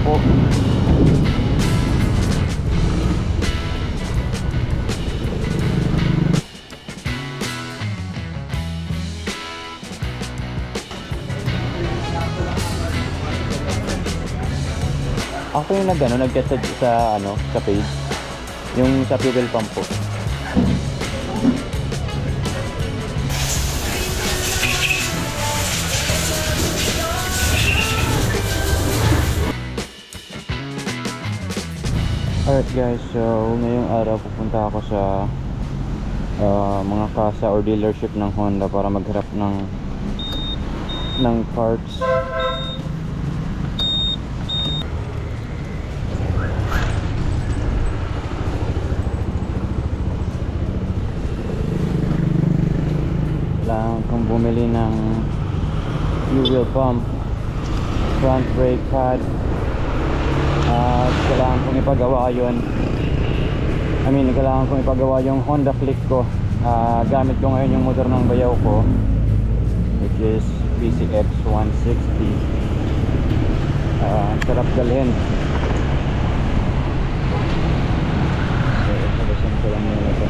po. Ako yung nag-chat sa page, yung sa fuel pump po. Alright guys, so ngayong araw pupunta ako sa mga kasa or dealership ng Honda para magharap ng parts. Kailangan kong bumili ng fuel pump, front brake pad, at kailangan kong ipagawa kailangan kong ipagawa yung Honda Click ko. Gamit ko ngayon yung motor ng bayaw ko, which is PCX 160. Sarap dalhin. So, sabasan ko lang muna ito.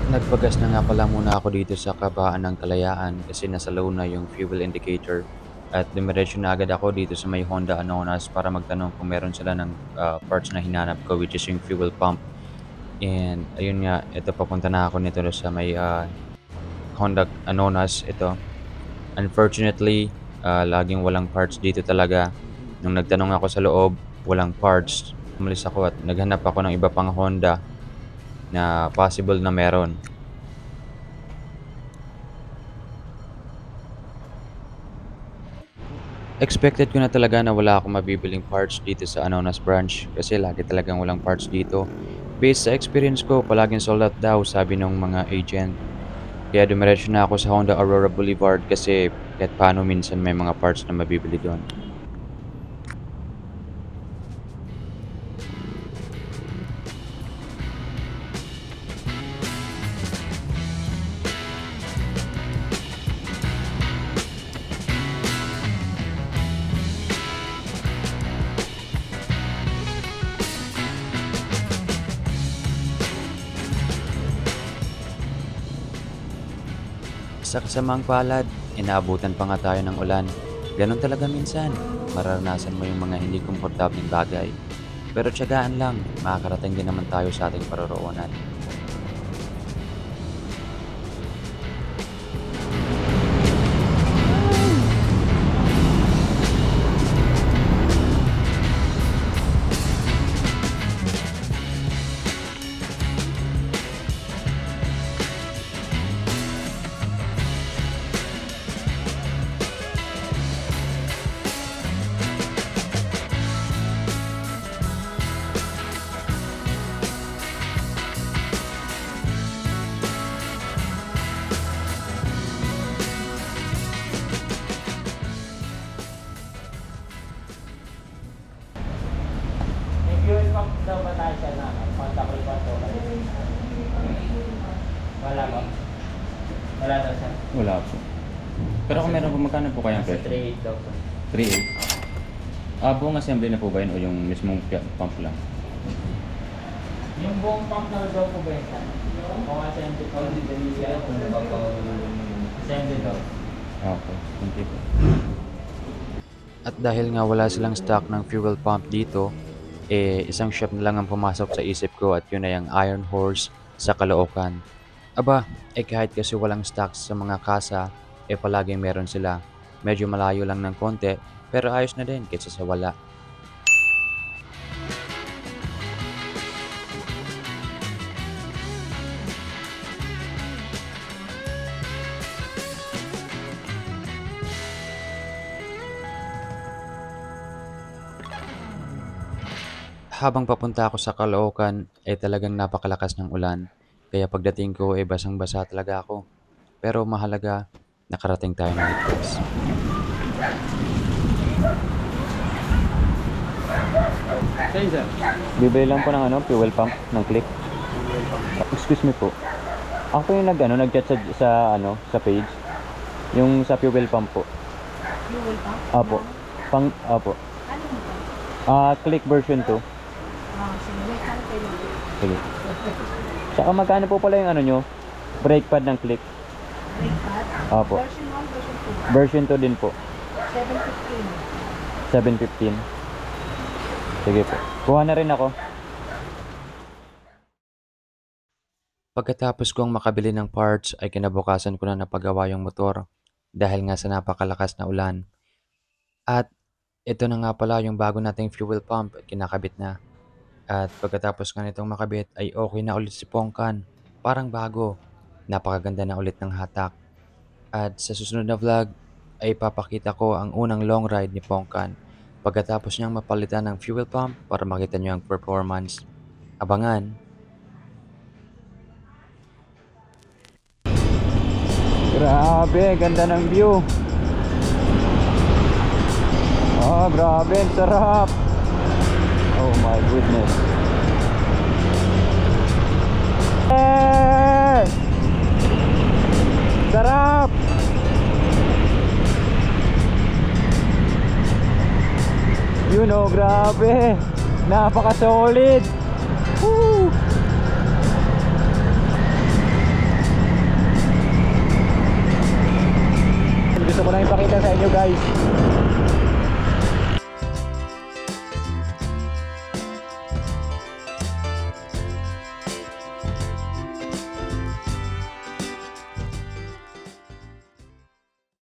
Nagpagas na nga pala muna ako dito sa Kabaan ng Kalayaan kasi nasa low na yung fuel indicator, at dumiretso na agad ako dito sa may Honda Anonas para magtanong kung meron sila ng parts na hinanap ko, which is yung fuel pump. And ayun nga, ito papunta na ako nito sa may Honda Anonas ito. Unfortunately, laging walang parts dito talaga. Nung nagtanong ako sa loob, walang parts. Umalis ako at naghanap ako ng iba pang Honda na possible na meron. Expected ko na talaga na wala akong mabibiling parts dito sa Anonas branch kasi lagi talagang walang parts dito. Based sa experience ko, palaging sold out daw, sabi ng mga agent. Kaya dumiretso na ako sa Honda Aurora Boulevard kasi kahit paano minsan may mga parts na mabibili doon. Sa kasamang palad, inaabutan pa nga tayo ng ulan. Ganon talaga minsan. Mararanasan mo yung mga hindi komportableng bagay. Pero tiyagaan lang, makakarating din naman tayo sa ating paroroonan. Fuel pump daw ba tayo sa contact report o wala ba? Wala daw siya. Wala po. Pero kung meron po, magkano po kayang Sa presyo? 3.8 daw po. 3.8? Buong assembly na po ba yun o yung mismong pump lang? Yung buong pump na daw po ba yun? Kung assembly po, hindi ba niya kung assembly daw. Okay, thank you po. At dahil nga wala silang stock ng fuel pump dito, isang shop na lang ang pumasok sa isip ko at yun ay ang Iron Horse sa Caloocan. Aba, kahit kasi walang stock sa mga kasa, palaging meron sila. Medyo malayo lang ng konti, pero ayos na din kaysa sa wala. Habang papunta ako sa Caloocan, talagang napakalakas ng ulan. Kaya pagdating ko, basang-basa talaga ako. Pero mahalaga, nakarating tayo ng ligtas. Sa'yo, sir. Bibili lang po ng ano, fuel pump, ng click. Excuse me po. Ako yung nag-chat sa page. Yung sa fuel pump po. Fuel pump? Apo. Apo. Ano mo ba? Click version 2. Sige, wait lang kayo. Sige. Tsaka magkano po pala yung ano nyo? Brake pad ng click. Brake pad? Apo. Version 1, version 2. Version 2 din po. 715. 715. Sige po. Kuha na rin ako. Pagkatapos kong makabili ng parts ay kinabukasan ko na napagawa yung motor dahil nga sa napakalakas na ulan. At ito na nga pala yung bago nating fuel pump at kinakabit na. At pagkatapos nga nitong makabit ay okay na ulit si Pongkan. Parang bago. Napakaganda na ulit ng hatak. At sa susunod na vlog ay papakita ko ang unang long ride ni Pongkan pagkatapos niyang mapalitan ng fuel pump para makita niyo ang performance. Abangan! Grabe, ganda ng view. Oh, grabe, ang sarap. Oh my goodness. Eh! Sarap! You know, grabe. Napaka-solid. Woo! Gusto ko lang ipakita sa inyo, guys.